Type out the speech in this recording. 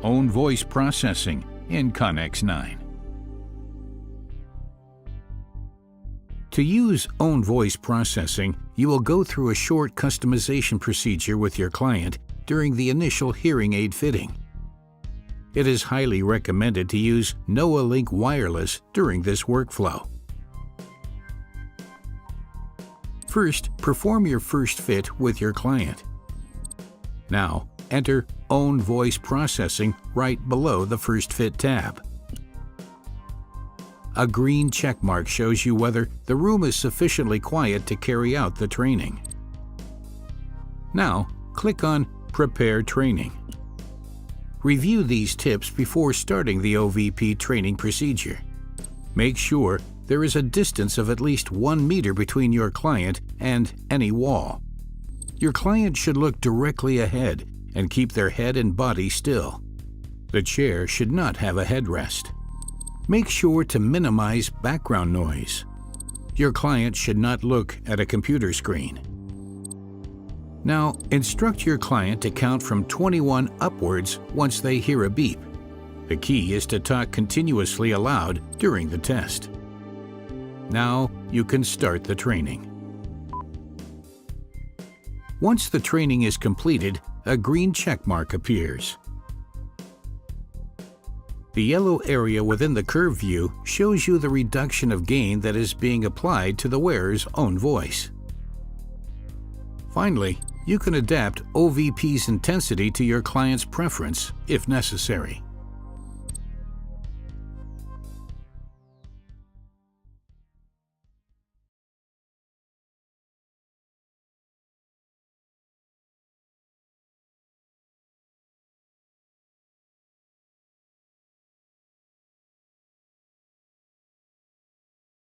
Own Voice Processing in Connexx 9. To use Own Voice Processing, you will go through a short customization procedure with your client during the initial hearing aid fitting. It is highly recommended to use NoaLink Wireless during this workflow. First, perform your first fit with your client. Now, enter Own Voice Processing right below the First Fit tab. A green check mark shows you whether the room is sufficiently quiet to carry out the training. Now, click on Prepare Training. Review these tips before starting the OVP training procedure. Make sure there is a distance of at least 1 meter between your client and any wall. Your client should look directly ahead and keep their head and body still. The chair should not have a headrest. Make sure to minimize background noise. Your client should not look at a computer screen. Now, instruct your client to count from 21 upwards once they hear a beep. The key is to talk continuously aloud during the test. Now, you can start the training. Once the training is completed, a green check mark appears. The yellow area within the curve view shows you the reduction of gain that is being applied to the wearer's own voice. Finally, you can adapt OVP's intensity to your client's preference if necessary.